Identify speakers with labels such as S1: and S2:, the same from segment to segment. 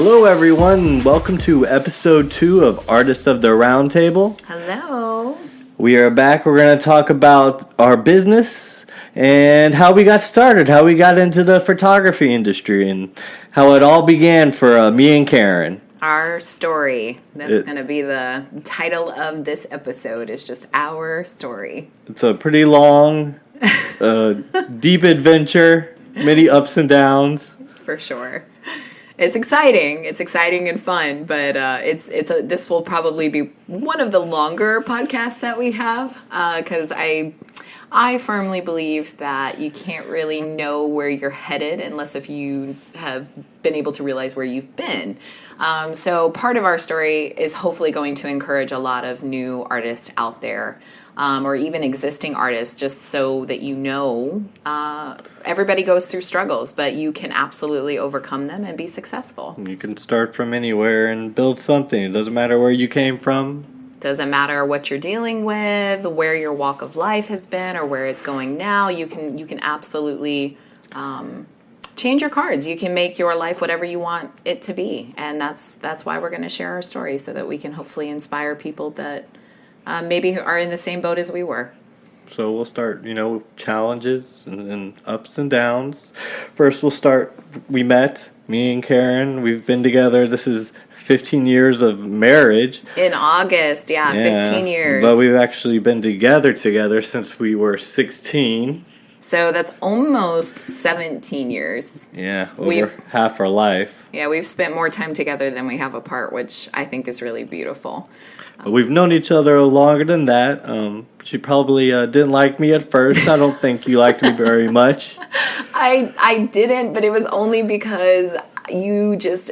S1: Hello, everyone. Welcome to episode 2 of Artist of the Roundtable.
S2: Hello.
S1: We are back. We're going to talk about our business and how we got started, how we got into the photography industry, and how it all began for me and Karen.
S2: Our story. That's going to be the title of this episode. Is just our story.
S1: It's a pretty long, deep adventure, many ups and downs.
S2: For sure. It's exciting. It's exciting and fun, but this will probably be one of the longer podcasts that we have because I firmly believe that you can't really know where you're headed unless if you have been able to realize where you've been. So part of our story is hopefully going to encourage a lot of new artists out there, or even existing artists, just so that you know everybody goes through struggles, but you can absolutely overcome them and be successful.
S1: You can start from anywhere and build something. It doesn't matter where you came from.
S2: Doesn't matter what you're dealing with, where your walk of life has been, or where it's going now. You can absolutely change your cards. You can make your life whatever you want it to be, and that's why we're going to share our story, so that we can hopefully inspire people that maybe are in the same boat as we were.
S1: So we'll start, challenges and ups and downs. First, we'll start. We met, me and Karen. We've been together. This is 15 years of marriage.
S2: In August, yeah, 15 years.
S1: But we've actually been together since we were 16.
S2: So that's almost 17 years.
S1: Yeah, over half our life.
S2: Yeah, we've spent more time together than we have apart, which I think is really beautiful.
S1: But we've known each other longer than that. She probably didn't like me at first. I don't think you liked me very much.
S2: I didn't, but it was only because you just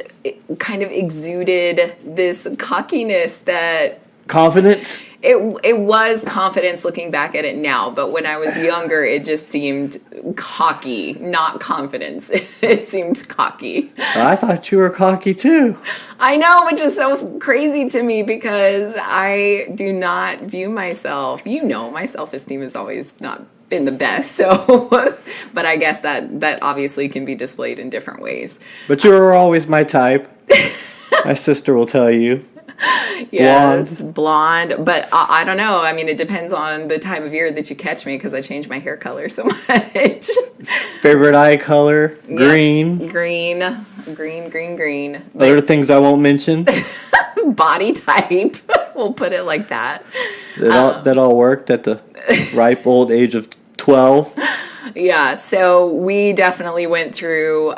S2: kind of exuded this cockiness that...
S1: Confidence?
S2: It was confidence looking back at it now, but when I was younger, it just seemed cocky, not confidence. It seemed cocky.
S1: I thought you were cocky too.
S2: I know, which is so crazy to me because I do not view myself, my self-esteem has always not been the best, so, but I guess that obviously can be displayed in different ways.
S1: But you were always my type. My sister will tell you.
S2: Yes, blonde. But I don't know. I mean, it depends on the time of year that you catch me because I change my hair color so much.
S1: Favorite eye color? Green.
S2: Yep. Green.
S1: Other things I won't mention?
S2: Body type. We'll put it like that.
S1: That all worked at the ripe old age of 12.
S2: Yeah, so we definitely went through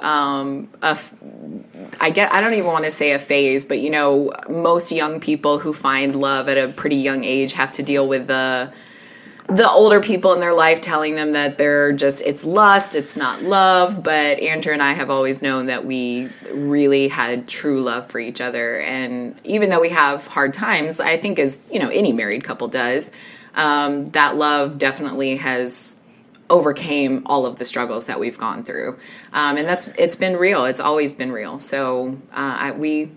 S2: I don't even want to say a phase, but most young people who find love at a pretty young age have to deal with the older people in their life telling them that it's lust, it's not love. But Andrew and I have always known that we really had true love for each other. And even though we have hard times, I think as, any married couple does, that love definitely has overcame all of the struggles that we've gone through. And it's been real. It's always been real. So we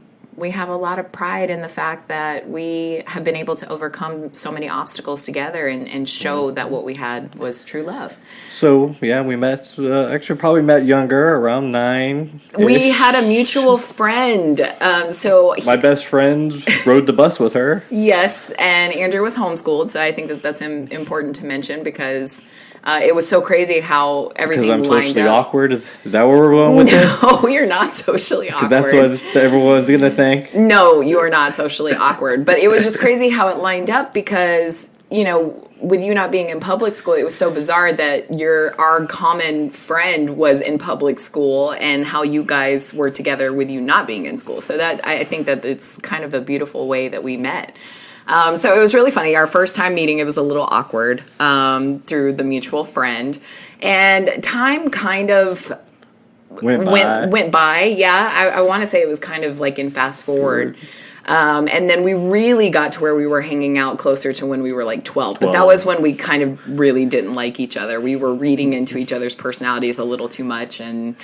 S2: have a lot of pride in the fact that we have been able to overcome so many obstacles together and show that what we had was true love.
S1: So, yeah, we met, probably met younger, around 9.
S2: We had a mutual friend. My
S1: best friend rode the bus with her.
S2: Yes, and Andrew was homeschooled, so I think that's important to mention because... it was so crazy how everything lined up.
S1: Because I'm socially awkward? Is that where we're going with this?
S2: No, you're not socially awkward.
S1: That's what everyone's going to think?
S2: No, you are not socially awkward. But it was just crazy how it lined up because, with you not being in public school, it was so bizarre that our common friend was in public school and how you guys were together with you not being in school. So that I think that it's kind of a beautiful way that we met. So it was really funny. Our first time meeting, it was a little awkward through the mutual friend. And time kind of went by. Yeah, I want to say it was kind of like in fast forward. And then we really got to where we were hanging out closer to when we were like 12. But that was when we kind of really didn't like each other. We were reading into each other's personalities a little too much. And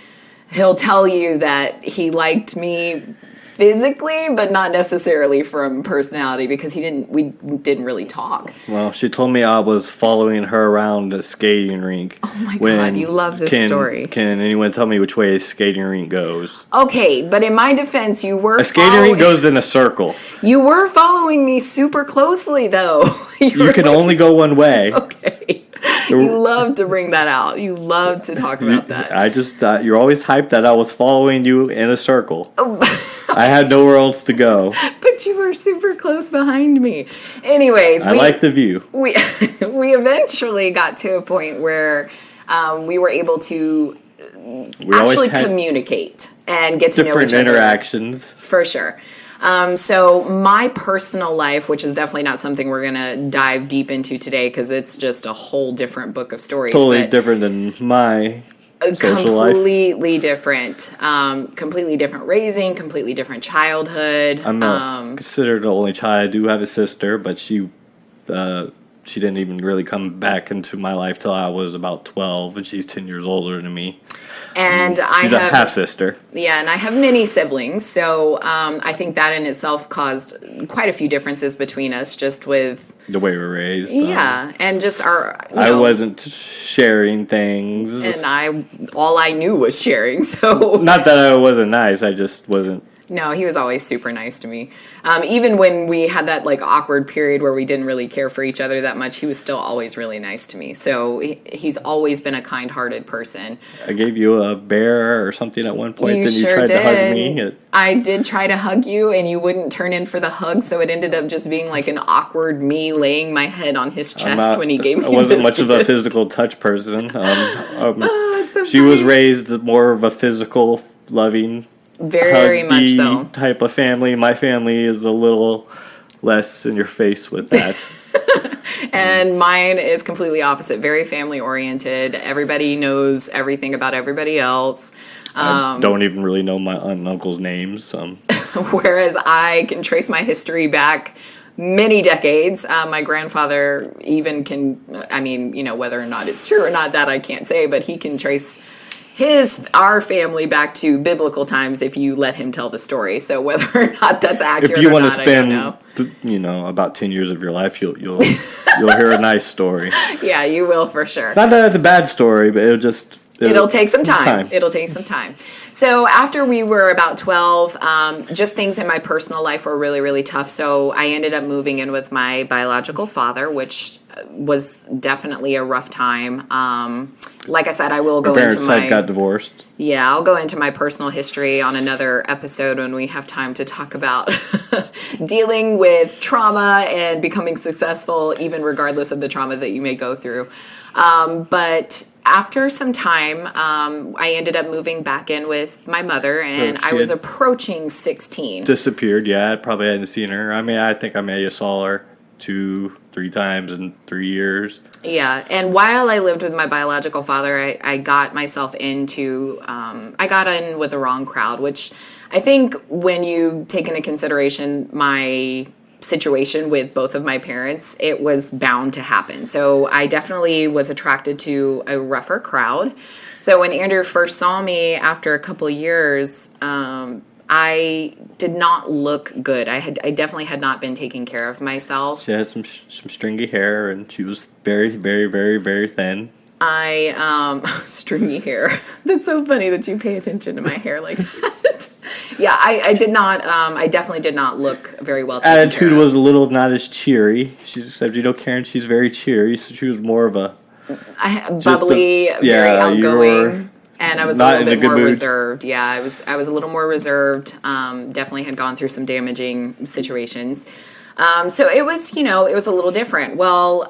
S2: he'll tell you that he liked me physically, but not necessarily from personality because we didn't really talk.
S1: Well, she told me I was following her around a skating rink.
S2: Oh my God, you love this story.
S1: Can anyone tell me which way a skating rink goes?
S2: Okay, but in my defense, you were
S1: a skating rink goes in a circle.
S2: You were following me super closely, though.
S1: You can only go one way.
S2: Okay. You love to bring that out. You love to talk about that.
S1: I just thought you're always hyped that I was following you in a circle. I had nowhere else to go.
S2: But you were super close behind me. Anyways,
S1: I like the view.
S2: We eventually got to a point where we were able to actually communicate and get to know each other.
S1: Different interactions.
S2: For sure. So my personal life, which is definitely not something we're going to dive deep into today because it's just a whole different book of stories.
S1: Totally different than my social life.
S2: Completely different. Completely different raising, completely different childhood.
S1: I'm considered the only child. I do have a sister, but she didn't even really come back into my life till I was about 12, and she's 10 years older than me.
S2: And
S1: she's a half-sister.
S2: Yeah, and I have many siblings, so I think that in itself caused quite a few differences between us, just with
S1: the way we were raised.
S2: Yeah, and just our...
S1: I wasn't sharing things.
S2: And all I knew was sharing, so...
S1: Not that I wasn't nice, I just wasn't...
S2: No, he was always super nice to me. Even when we had that awkward period where we didn't really care for each other that much, he was still always really nice to me. So he's always been a kind-hearted person.
S1: I gave you a bear or something at one point.
S2: You tried to hug me. I did try to hug you, and you wouldn't turn in for the hug, so it ended up just being like an awkward me laying my head on his chest when he gave me.
S1: I wasn't much of a physical touch person.
S2: So
S1: she was raised more of a physical, loving.
S2: Very much so.
S1: Type of family. My family is a little less in your face with that.
S2: And mine is completely opposite. Very family oriented. Everybody knows everything about everybody else.
S1: I don't even really know my aunt and uncle's names.
S2: Whereas I can trace my history back many decades. My grandfather even can, whether or not it's true or not, that I can't say, but he can trace our family back to biblical times if you let him tell the story. So whether or not that's accurate
S1: if you want to
S2: spend,
S1: about 10 years of your life, you'll hear a nice story.
S2: Yeah, you will for sure.
S1: Not that it's a bad story, but it'll
S2: take some time. It'll take some time. So after we were about 12, just things in my personal life were really, really tough. So I ended up moving in with my biological father, which was definitely a rough time. Like I said, I will go into my...
S1: parents got divorced.
S2: Yeah, I'll go into my personal history on another episode when we have time to talk about dealing with trauma and becoming successful, even regardless of the trauma that you may go through. But after some time, I ended up moving back in with my mother, and I was approaching 16.
S1: Disappeared, yeah. I probably hadn't seen her. I think I may have saw her 2-3 times in 3 years.
S2: Yeah, and while I lived with my biological father, I got myself into, I got in with the wrong crowd, which I think when you take into consideration my situation with both of my parents, it was bound to happen. So I definitely was attracted to a rougher crowd. So when Andrew first saw me after a couple of years, I did not look good. I definitely had not been taking care of myself.
S1: She had some stringy hair, and she was very, very, very, very thin.
S2: Stringy hair. That's so funny that you pay attention to my hair like that. Yeah, I did not, I definitely did not look very well taken
S1: Attitude
S2: care of.
S1: was a little not as cheery. She said, Karen, she's very cheery, so she was more of a...
S2: bubbly, very outgoing. And I was a little bit more reserved. Yeah, I was a little more reserved. Definitely had gone through some damaging situations. So it was, it was a little different. Well,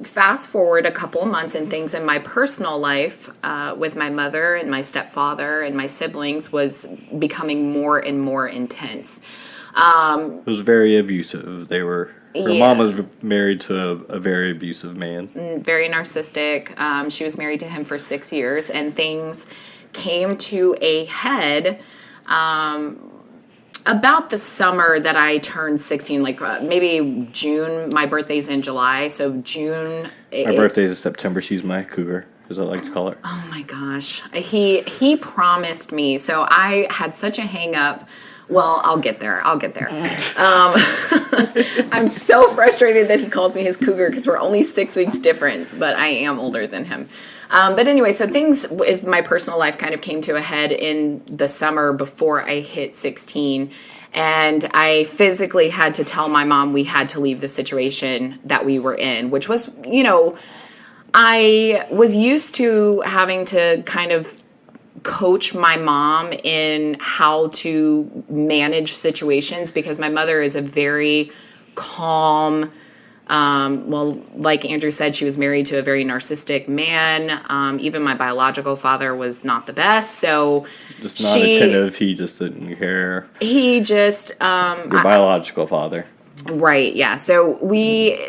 S2: fast forward a couple of months and things in my personal life with my mother and my stepfather and my siblings was becoming more and more intense.
S1: It was very abusive. Her mom was married to a very abusive man.
S2: Very narcissistic. She was married to him for 6 years, and things came to a head about the summer that I turned 16, maybe June. My birthday's in July, so June.
S1: My birthday's in September. She's my cougar, as I like to call her.
S2: Oh my gosh. He promised me. So I had such a hang up Well, I'll get there. I'm so frustrated that he calls me his cougar because we're only 6 weeks different, but I am older than him. But anyway, so things with my personal life kind of came to a head in the summer before I hit 16. And I physically had to tell my mom we had to leave the situation that we were in, which was, I was used to having to kind of coach my mom in how to manage situations because my mother is a very calm, like Andrew said, she was married to a very narcissistic man. Even my biological father was not the best. So
S1: just not attentive. He just didn't care.
S2: He just,
S1: your biological father.
S2: Right, yeah. So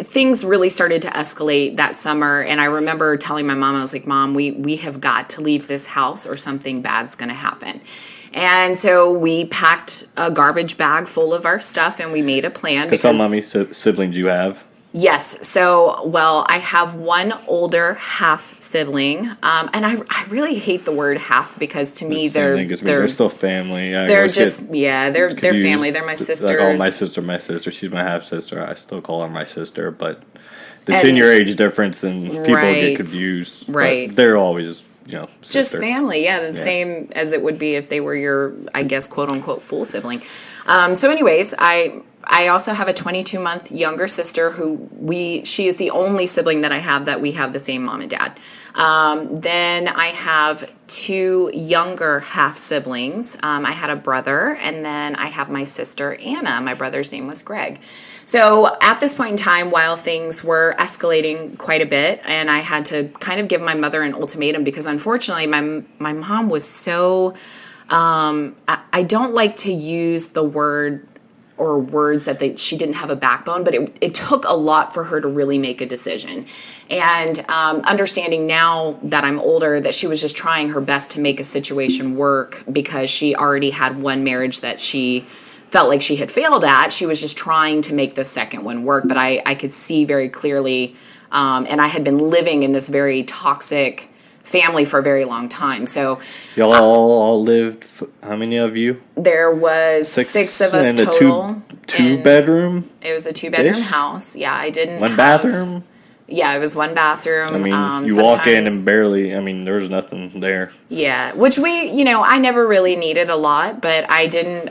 S2: things really started to escalate that summer, and I remember telling my mom, I was like, Mom, we have got to leave this house or something bad's going to happen. And so we packed a garbage bag full of our stuff, and we made a plan.
S1: Because how many siblings you have?
S2: Yes. So, I have one older half sibling, and I really hate the word half because to me they're
S1: still family.
S2: They're family. They're my sisters.
S1: I call my sister. She's my half sister. I still call her my sister, but the 10-year age difference and people get confused.
S2: Right.
S1: But they're always sister.
S2: Just family. Yeah, the same as it would be if they were your, I guess, quote unquote full sibling. So, anyways, I also have a 22-month younger sister she is the only sibling that I have that we have the same mom and dad. Then I have 2 younger half siblings. I had a brother, and then I have my sister, Anna. My brother's name was Greg. So at this point in time, while things were escalating quite a bit, and I had to kind of give my mother an ultimatum because unfortunately my mom was so, I don't like to use the word or words that she didn't have a backbone, but it took a lot for her to really make a decision. And understanding now that I'm older that she was just trying her best to make a situation work because she already had one marriage that she felt like she had failed at. She was just trying to make the second one work, but I could see very clearly, and I had been living in this very toxic family for a very long time. So
S1: y'all all lived, how many of you?
S2: There was 6 of us total.
S1: Two bedroom?
S2: It was a 2-bedroom house. Yeah, I didn't
S1: One bathroom?
S2: Yeah, it was 1 bathroom.
S1: I mean, you walk in and barely, there was nothing there.
S2: Yeah, which I never really needed a lot, but I didn't,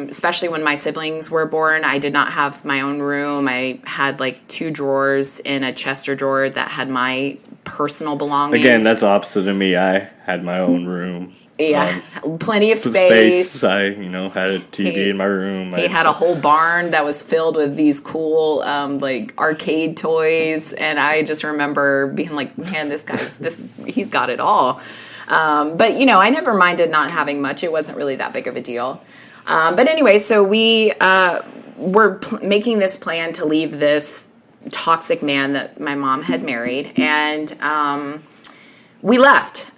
S2: especially when my siblings were born, I did not have my own room. I had 2 drawers in a Chester drawer that had my personal belongings.
S1: Again, that's opposite of me. I had my own room.
S2: Yeah, plenty of space.
S1: I, had a TV in my room.
S2: He had a whole barn that was filled with these cool, arcade toys, and I just remember being like, "Man, he's got it all." But I never minded not having much. It wasn't really that big of a deal. But anyway, so we were making this plan to leave this toxic man that my mom had married, and we left.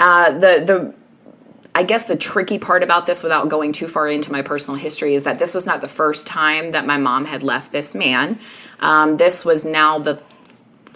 S2: I guess the tricky part about this, without going too far into my personal history, is that this was not the first time that my mom had left this man. This was now the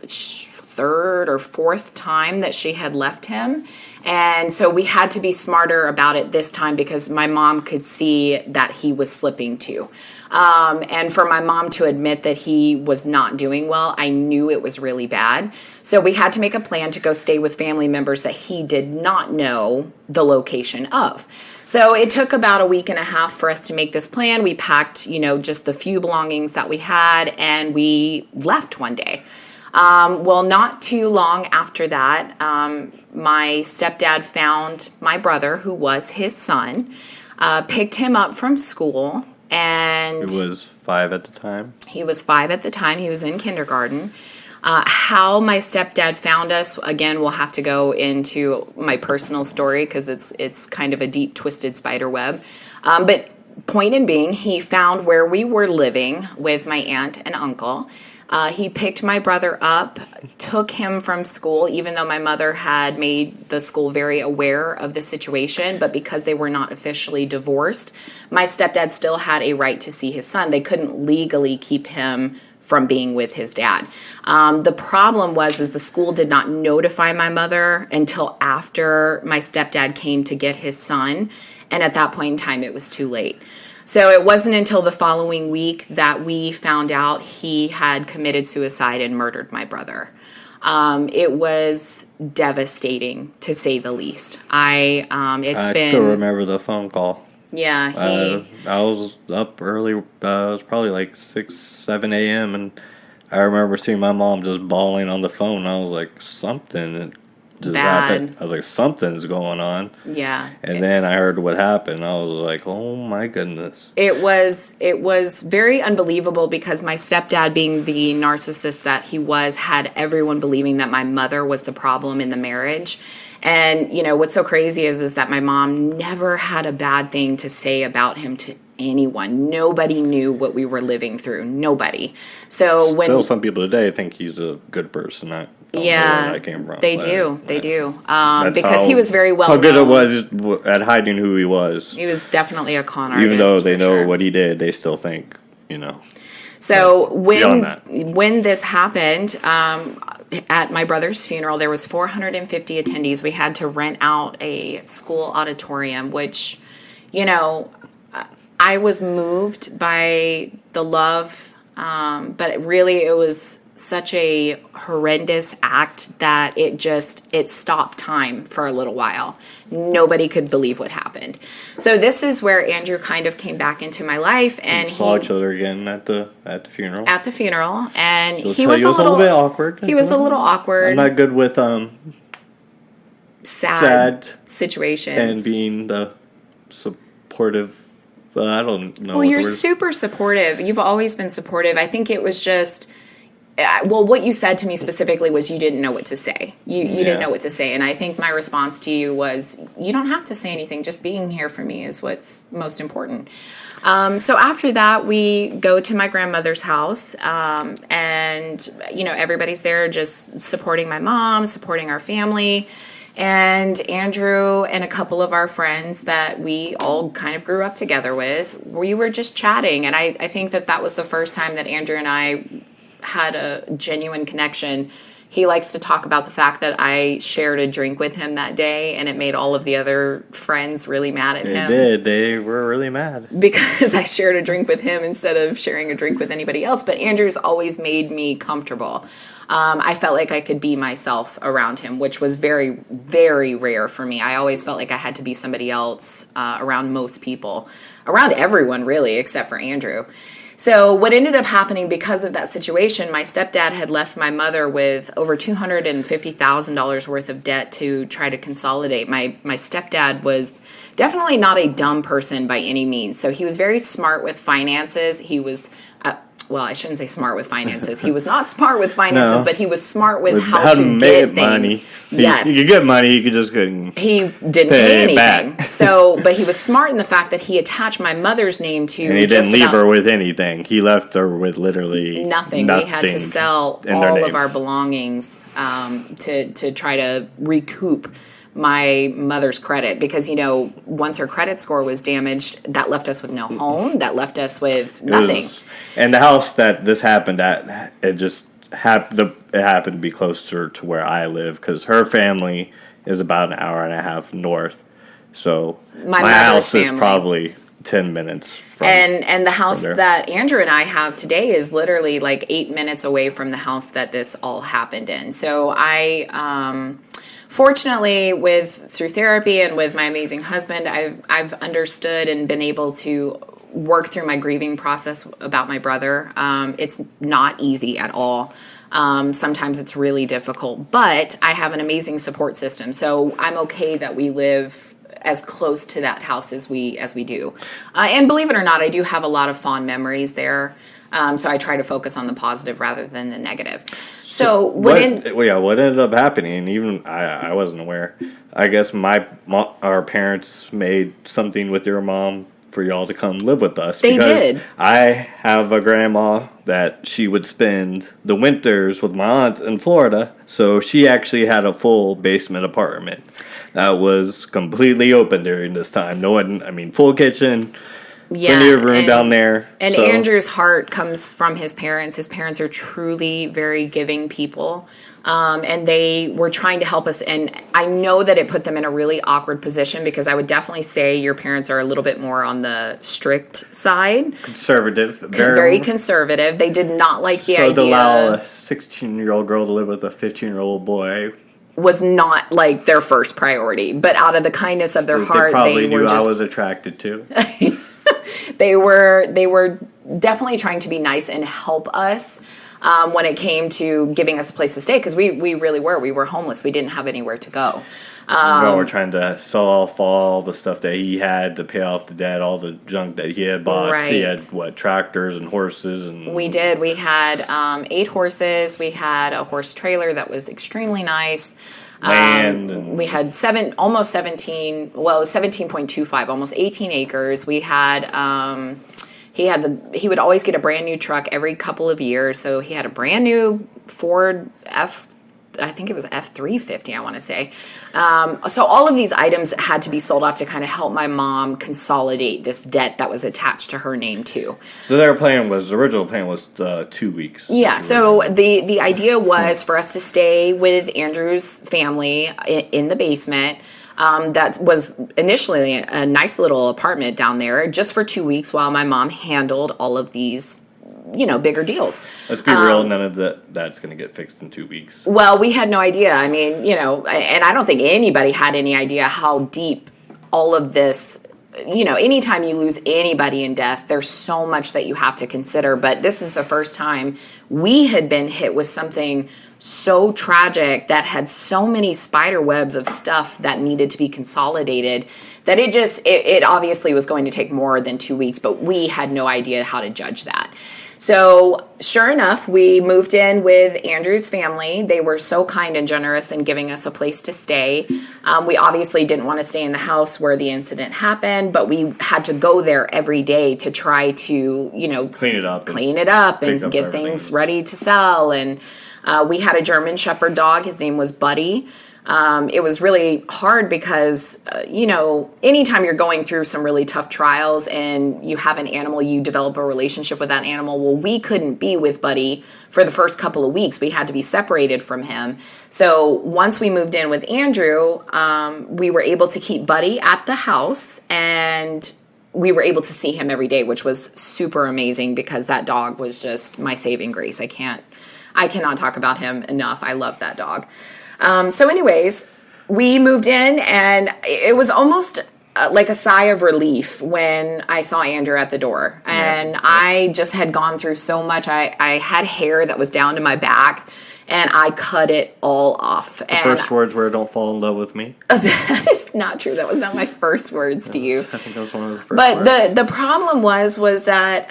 S2: 3rd or 4th time that she had left him. And so we had to be smarter about it this time because my mom could see that he was slipping too. And for my mom to admit that he was not doing well, I knew it was really bad. So we had to make a plan to go stay with family members that he did not know the location of. So it took about a week and a half for us to make this plan. We packed, just the few belongings that we had, and we left one day. Not too long after that, my stepdad found my brother, who was his son, picked him up from school, and...
S1: He was 5 at the time?
S2: He was 5 at the time. He was in kindergarten. How my stepdad found us, again, we'll have to go into my personal story because it's kind of a deep, twisted spider web. But point in being, he found where we were living with my aunt and uncle. He picked my brother up, took him from school, even though my mother had made the school very aware of the situation. But because they were not officially divorced, my stepdad still had a right to see his son. They couldn't legally keep him from being with his dad. The problem is the school did not notify my mother until after my stepdad came to get his son. And at that point in time, it was too late. So it wasn't until the following week that we found out he had committed suicide and murdered my brother. It was devastating, to say the least. I
S1: still remember the phone call.
S2: Yeah,
S1: I was up early. It was probably like 6, 7 a.m. and I remember seeing my mom just bawling on the phone. I was like, something just happened. I was like, something's going on.
S2: Yeah.
S1: And then I heard what happened. I was like, oh my goodness.
S2: It was very unbelievable because my stepdad, being the narcissist that he was, had everyone believing that my mother was the problem in the marriage. And, what's so crazy is that my mom never had a bad thing to say about him to anyone. Nobody knew what we were living through. Nobody. So
S1: Still, some people today think he's a good person. I don't know where that came from.
S2: They do. Because he was very well known.
S1: How good it was at hiding who he was.
S2: He was definitely a con artist.
S1: Even though they know what he did, they still think,
S2: So when this happened, at my brother's funeral, there was 450 attendees. We had to rent out a school auditorium, which, I was moved by the love, but really it was such a horrendous act that it stopped time for a little while. Nobody could believe what happened. So this is where Andrew kind of came back into my life, and
S1: he saw each other again at the funeral.
S2: At the funeral, and
S1: so
S2: he was a little
S1: bit awkward.
S2: He was a little awkward.
S1: I'm not good with
S2: sad situations
S1: and being the supportive. I don't know.
S2: Well, you're super supportive. You've always been supportive. I think it was just, what you said to me specifically was you didn't know what to say. You didn't know what to say. And I think my response to you was, you don't have to say anything. Just being here for me is what's most important. So after that, we go to my grandmother's house, and, everybody's there just supporting my mom, supporting our family. And Andrew and a couple of our friends that we all kind of grew up together with, we were just chatting. And I think that was the first time that Andrew and I had a genuine connection. He likes to talk about the fact that I shared a drink with him that day, and it made all of the other friends really mad at him.
S1: It did. They were really mad.
S2: Because I shared a drink with him instead of sharing a drink with anybody else. But Andrew's always made me comfortable. I felt like I could be myself around him, which was very, very rare for me. I always felt like I had to be somebody else around most people, around everyone really, except for Andrew. So what ended up happening because of that situation, my stepdad had left my mother with over $250,000 worth of debt to try to consolidate. My stepdad was definitely not a dumb person by any means. So he was very smart with finances. He was I shouldn't say smart with finances. He was not smart with finances, but he was smart with how to get things.
S1: Money.
S2: Yes.
S1: You could get money, you could just couldn't.
S2: He didn't pay anything. But he was smart in the fact that he attached my mother's name to.
S1: And he didn't leave her with anything. He left her with literally
S2: nothing. We had to sell all of our belongings to try to recoup my mother's credit because, once her credit score was damaged, that left us with no home. That left us with nothing.
S1: And the house that this happened at, it happened to be closer to where I live because her family is about an hour and a half north. So my house is probably 10 minutes from.
S2: And the house that Andrew and I have today is literally like 8 minutes away from the house that this all happened in. So fortunately, through therapy and with my amazing husband, I've understood and been able to work through my grieving process about my brother. It's not easy at all. Sometimes it's really difficult, but I have an amazing support system. So I'm okay that we live as close to that house as we do. And believe it or not, I do have a lot of fond memories there. So I try to focus on the positive rather than the negative. So what
S1: ended up happening? Even I wasn't aware. I guess our parents made something with your mom for y'all to come live with us.
S2: They did.
S1: I have a grandma that she would spend the winters with my aunt in Florida. So she actually had a full basement apartment that was completely open during this time. Full kitchen. plenty of room down there.
S2: And Andrew's heart comes from his parents. His parents are truly very giving people. And they were trying to help us. And I know that it put them in a really awkward position because I would definitely say your parents are a little bit more on the strict side.
S1: Conservative.
S2: Very conservative. They did not like the idea.
S1: So to allow a 16-year-old girl to live with a 15-year-old boy
S2: was not like their first priority. But out of the kindness of their heart,
S1: probably
S2: they were
S1: knew
S2: just,
S1: I was attracted to.
S2: They were definitely trying to be nice and help us. When it came to giving us a place to stay, because we really were. We were homeless. We didn't have anywhere to go.
S1: We're trying to sell off all the stuff that he had to pay off the debt, all the junk that he had bought.
S2: Right.
S1: He had, tractors and horses. And
S2: we did. We had 8 horses. We had a horse trailer that was extremely nice.
S1: Land. And
S2: we had almost 17, well, it was 17.25, almost 18 acres. We had... He would always get a brand new truck every couple of years. So he had a brand new Ford I think it was F-350, I want to say. So all of these items had to be sold off to kind of help my mom consolidate this debt that was attached to her name too.
S1: So the original plan was 2 weeks.
S2: Yeah, so the idea was for us to stay with Andrew's family in the basement. That was initially a nice little apartment down there just for 2 weeks while my mom handled all of these, bigger deals.
S1: Let's be real, none of that's going to get fixed in 2 weeks.
S2: Well, we had no idea. I mean, and I don't think anybody had any idea how deep all of this, anytime you lose anybody in death, there's so much that you have to consider. But this is the first time we had been hit with something so tragic that had so many spider webs of stuff that needed to be consolidated that it obviously was going to take more than 2 weeks, but we had no idea how to judge that. So sure enough, we moved in with Andrew's family. They were so kind and generous in giving us a place to stay. We obviously didn't want to stay in the house where the incident happened, but we had to go there every day to try to,
S1: clean it up
S2: and get things ready to sell. And we had a German Shepherd dog. His name was Buddy. It was really hard because, anytime you're going through some really tough trials and you have an animal, you develop a relationship with that animal. Well, we couldn't be with Buddy for the first couple of weeks. We had to be separated from him. So once we moved in with Andrew, we were able to keep Buddy at the house, and we were able to see him every day, which was super amazing because that dog was just my saving grace. I cannot talk about him enough. I love that dog. So anyways, we moved in, and it was almost like a sigh of relief when I saw Andrew at the door. And I just had gone through so much. I had hair that was down to my back, and I cut it all off.
S1: The first words were, "Don't fall in love with me."
S2: That is not true. That was not my first words to you.
S1: I think that was one of the first words.
S2: But the problem was that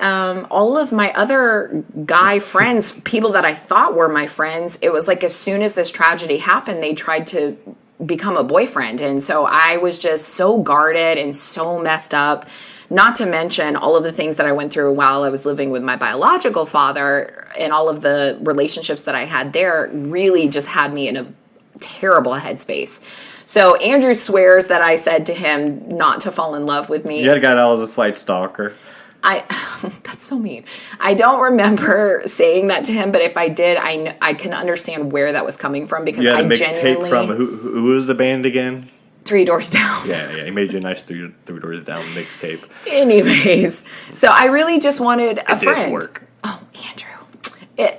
S2: all of my other guy friends, people that I thought were my friends, it was like as soon as this tragedy happened, they tried to become a boyfriend. And so I was just so guarded and so messed up. Not to mention all of the things that I went through while I was living with my biological father, and all of the relationships that I had there really just had me in a terrible headspace. So Andrew swears that I said to him not to fall in love with me.
S1: You had a guy that was a slight stalker.
S2: That's so mean. I don't remember saying that to him, but if I did, I can understand where that was coming from because
S1: you had
S2: I
S1: a
S2: genuinely...
S1: mixtape from who was the band again?
S2: 3 Doors Down.
S1: Yeah, he made you a nice three Doors Down mixtape.
S2: Anyways, so I really just wanted a friend.
S1: It did work.
S2: Oh, Andrew.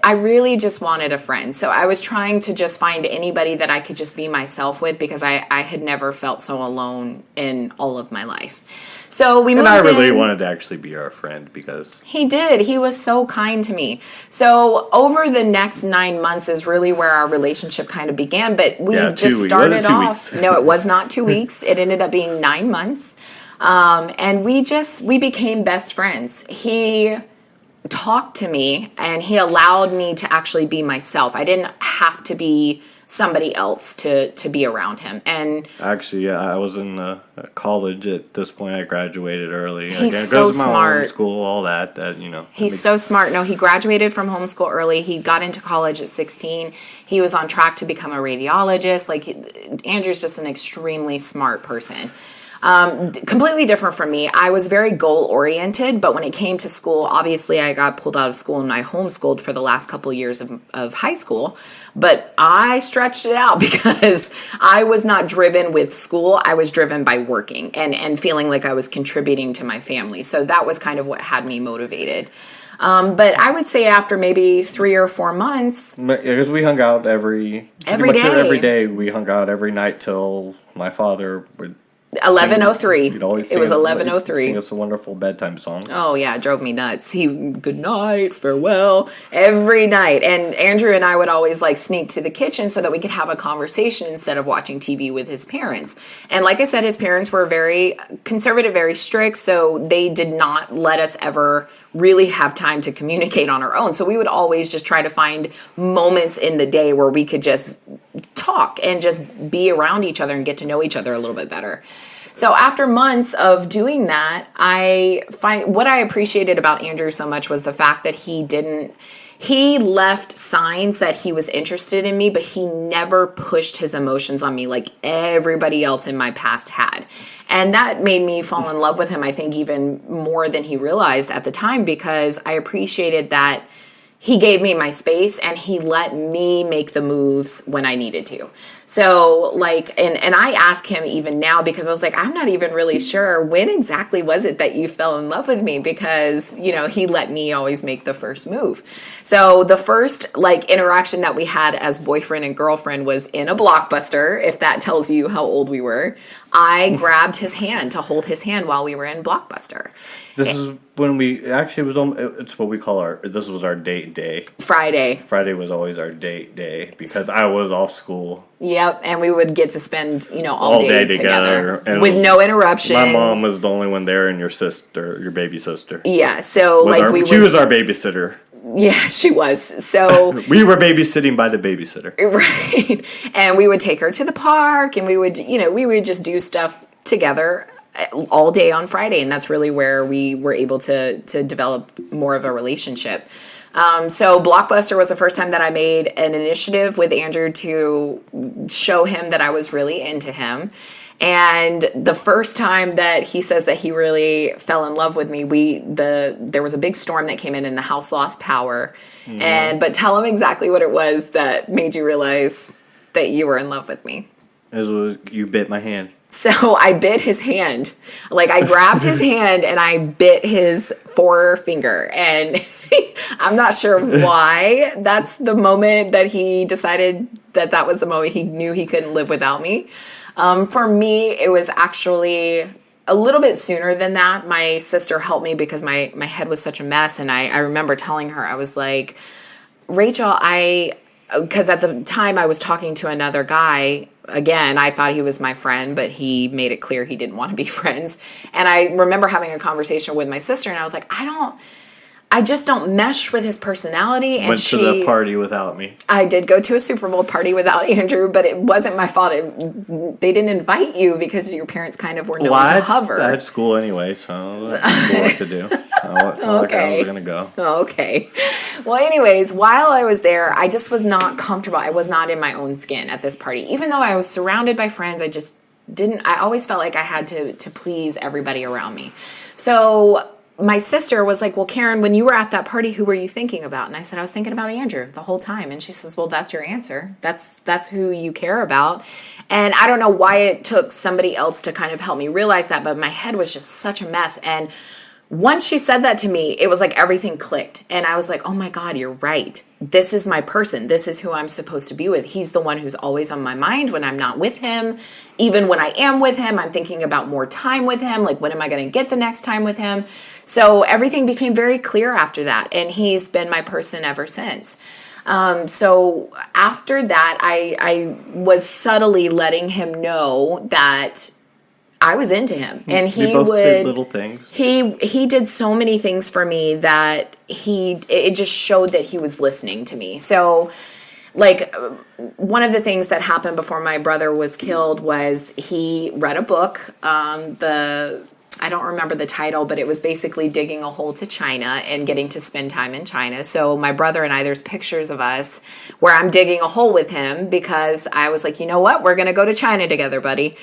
S2: I really just wanted a friend. So I was trying to just find anybody that I could just be myself with because I had never felt so alone in all of my life. So we moved in.
S1: And I really wanted to actually be our friend because...
S2: He did. He was so kind to me. So over the next 9 months is really where our relationship kind of began. But we just started off... No, it was not 2 weeks. It ended up being 9 months. And we became best friends. He talked to me and he allowed me to actually be myself. I didn't have to be somebody else to be around him. And
S1: actually, I was in college at this point. I graduated early.
S2: He's so smart.
S1: School, all that.
S2: He's so smart. No, he graduated from homeschool early. He got into college at 16. He was on track to become a radiologist. Andrew's just an extremely smart person. Completely different from me. I was very goal oriented, but when it came to school, obviously I got pulled out of school and I homeschooled for the last couple of years of high school. But I stretched it out because I was not driven with school. I was driven by working and feeling like I was contributing to my family. So that was kind of what had me motivated. But I would say after maybe 3 or 4 months,
S1: because we hung out every day. We hung out every night till my father would
S2: 11:03. It was 11:03.
S1: Sing us a wonderful bedtime song.
S2: Oh yeah, it drove me nuts. Good night, farewell, every night. And Andrew and I would always like sneak to the kitchen so that we could have a conversation instead of watching TV with his parents. And like I said, his parents were very conservative, very strict, so they did not let us ever really have time to communicate on our own. So we would always just try to find moments in the day where we could just talk and just be around each other and get to know each other a little bit better. So after months of doing that, what I appreciated about Andrew so much was the fact that he left signs that he was interested in me, but he never pushed his emotions on me like everybody else in my past had. And that made me fall in love with him, I think, even more than he realized at the time, because I appreciated that he gave me my space and he let me make the moves when I needed to. So like, and I ask him even now because I was like, I'm not even really sure when exactly was it that you fell in love with me, because, you know, he let me always make the first move. So the first like interaction that we had as boyfriend and girlfriend was in a Blockbuster, if that tells you how old we were. I grabbed his hand to hold his hand while we were in Blockbuster.
S1: This is when we actually it's what we call this was our date day.
S2: Friday.
S1: Friday was always our date day because I was off school.
S2: Yep, and we would get to spend, all day together
S1: and
S2: with no interruptions.
S1: My mom was the only one there, and your baby sister.
S2: Yeah, so
S1: she was our babysitter.
S2: Yeah, she was. So
S1: we were babysitting by the babysitter.
S2: Right. And we would take her to the park and we would just do stuff together all day on Friday. And that's really where we were able to develop more of a relationship. So Blockbuster was the first time that I made an initiative with Andrew to show him that I was really into him. And the first time that he says that he really fell in love with me, there was a big storm that came in and the house lost power. Mm-hmm. But tell him exactly what it was that made you realize that you were in love with me.
S1: It was you bit my hand.
S2: So I bit his hand. Like I grabbed his hand and I bit his forefinger. And I'm not sure why that's the moment that he decided that was the moment he knew he couldn't live without me. For me, it was actually a little bit sooner than that. My sister helped me because my head was such a mess. And I remember telling her, I was like, Rachel, because at the time I was talking to another guy. Again, I thought he was my friend, but he made it clear he didn't want to be friends. And I remember having a conversation with my sister, and I was like, I just don't mesh with his personality. And
S1: went to the party without me.
S2: I did go to a Super Bowl party without Andrew, but it wasn't my fault. They didn't invite you because your parents kind of were known to hover.
S1: I had school anyway, so I didn't know what to do.
S2: Okay.
S1: I was going to go.
S2: Okay. Well, anyways, while I was there, I just was not comfortable. I was not in my own skin at this party. Even though I was surrounded by friends, I always felt like I had to please everybody around me. So my sister was like, well, Karen, when you were at that party, who were you thinking about? And I said, I was thinking about Andrew the whole time. And she says, well, that's your answer. That's who you care about. And I don't know why it took somebody else to kind of help me realize that, but my head was just such a mess. And once she said that to me, it was like everything clicked. And I was like, oh my God, you're right. This is my person. This is who I'm supposed to be with. He's the one who's always on my mind when I'm not with him. Even when I am with him, I'm thinking about more time with him. Like, when am I going to get the next time with him? So everything became very clear after that. And he's been my person ever since. So after that, I was subtly letting him know that I was into him, and he
S1: both
S2: would
S1: did little things.
S2: He did so many things for me that it just showed that he was listening to me. So, like, one of the things that happened before my brother was killed was he read a book. I don't remember the title, but it was basically digging a hole to China and getting to spend time in China. So my brother and I, there's pictures of us where I'm digging a hole with him because I was like, you know what? We're going to go to China together, buddy.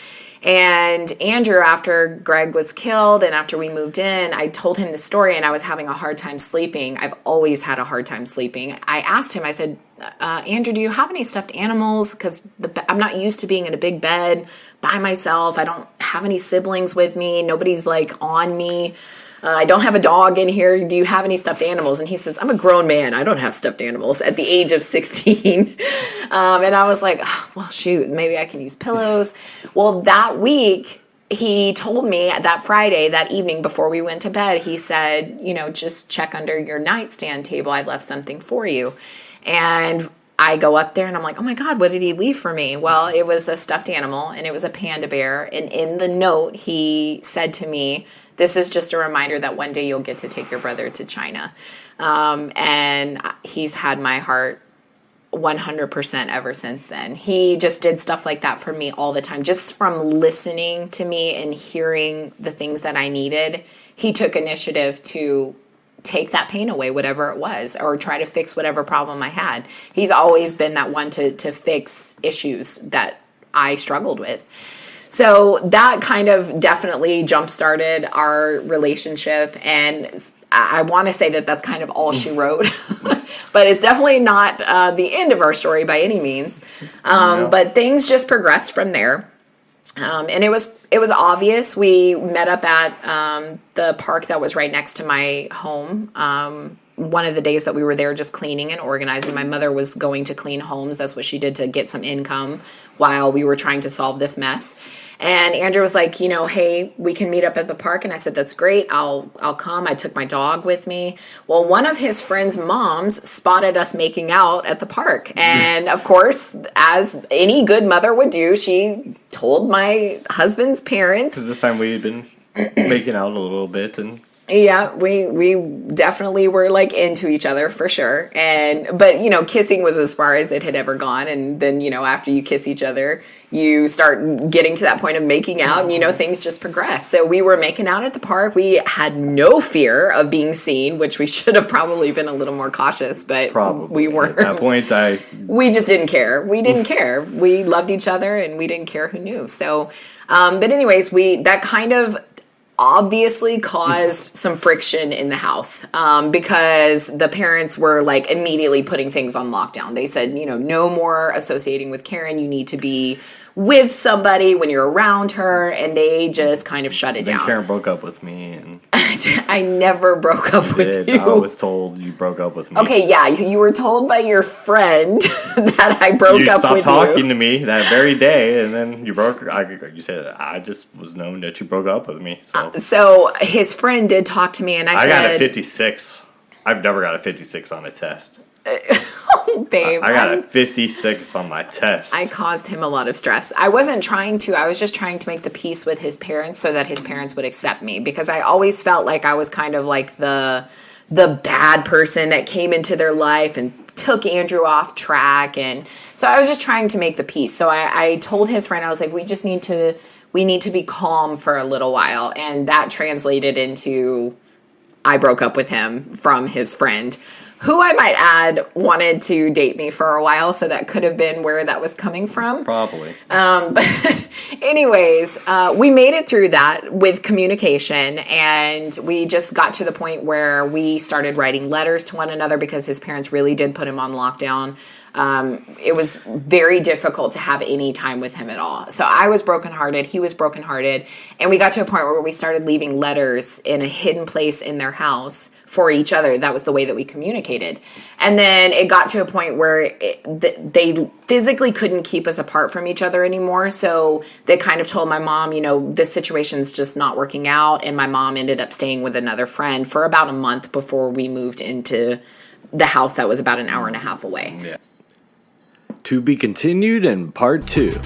S2: And Andrew, after Greg was killed and after we moved in, I told him the story and I was having a hard time sleeping. I've always had a hard time sleeping. I asked him, I said, Andrew, do you have any stuffed animals? Because I'm not used to being in a big bed by myself. I don't have any siblings with me. Nobody's like on me. I don't have a dog in here. Do you have any stuffed animals? And he says, I'm a grown man. I don't have stuffed animals at the age of 16. And I was like, oh, well, shoot, maybe I can use pillows. Well, that week, he told me that Friday, that evening before we went to bed, he said, just check under your nightstand table. I left something for you. And I go up there and I'm like, oh my God, what did he leave for me? Well, it was a stuffed animal and it was a panda bear. And in the note, he said to me, this is just a reminder that one day you'll get to take your brother to China. And he's had my heart 100% ever since then. He just did stuff like that for me all the time. Just from listening to me and hearing the things that I needed, he took initiative to take that pain away, whatever it was, or try to fix whatever problem I had. He's always been that one to fix issues that I struggled with. So that kind of definitely jump-started our relationship, and I want to say that that's kind of all she wrote, but it's definitely not the end of our story by any means. But things just progressed from there, and it was obvious. We met up at the park that was right next to my home. One of the days that we were there just cleaning and organizing. My mother was going to clean homes. That's what she did to get some income while we were trying to solve this mess. And Andrew was like, hey, we can meet up at the park. And I said, that's great. I'll come. I took my dog with me. Well, one of his friend's moms spotted us making out at the park. And of course, as any good mother would do, she told my husband's parents.
S1: Because this time we had been making out a little bit and...
S2: Yeah, we definitely were like into each other for sure. But kissing was as far as it had ever gone. And then, after you kiss each other, you start getting to that point of making out and, things just progress. So we were making out at the park. We had no fear of being seen, which we should have probably been a little more cautious, but we weren't.
S1: At that point,
S2: we just didn't care. We didn't care. We loved each other and we didn't care who knew. So, but anyways, that kind of obviously caused some friction in the house because the parents were like immediately putting things on lockdown. They said, no more associating with Karen. You need to be with somebody when you're around her, and they just kind of shut it down.
S1: Karen broke up with me. And
S2: I never broke up with you.
S1: I was told you broke up with me.
S2: Okay, yeah, you were told by your friend that I broke up with you.
S1: You stopped talking to me that very day, and then you you said, I just was known that you broke up with me.
S2: So his friend did talk to me, and I said...
S1: I got a 56. I've never got a 56 on a test.
S2: Oh, babe.
S1: I got a 56 on my test.
S2: I caused him a lot of stress. I wasn't trying to. I was just trying to make the peace with his parents so that his parents would accept me, because I always felt like I was kind of like the bad person that came into their life and took Andrew off track. And so I was just trying to make the peace. So I told his friend, I was like, we need to be calm for a little while. And that translated into I broke up with him from his friend, who I might add wanted to date me for a while, so that could have been where that was coming from.
S1: Probably.
S2: But anyways, we made it through that with communication, and we just got to the point where we started writing letters to one another because his parents really did put him on lockdown. It was very difficult to have any time with him at all. So I was brokenhearted. He was brokenhearted. And we got to a point where we started leaving letters in a hidden place in their house for each other. That was the way that we communicated. And then it got to a point where they physically couldn't keep us apart from each other anymore. So they kind of told my mom, this situation's just not working out. And my mom ended up staying with another friend for about a month before we moved into the house that was about an hour and a half away.
S1: Yeah.
S3: To be continued in part 2.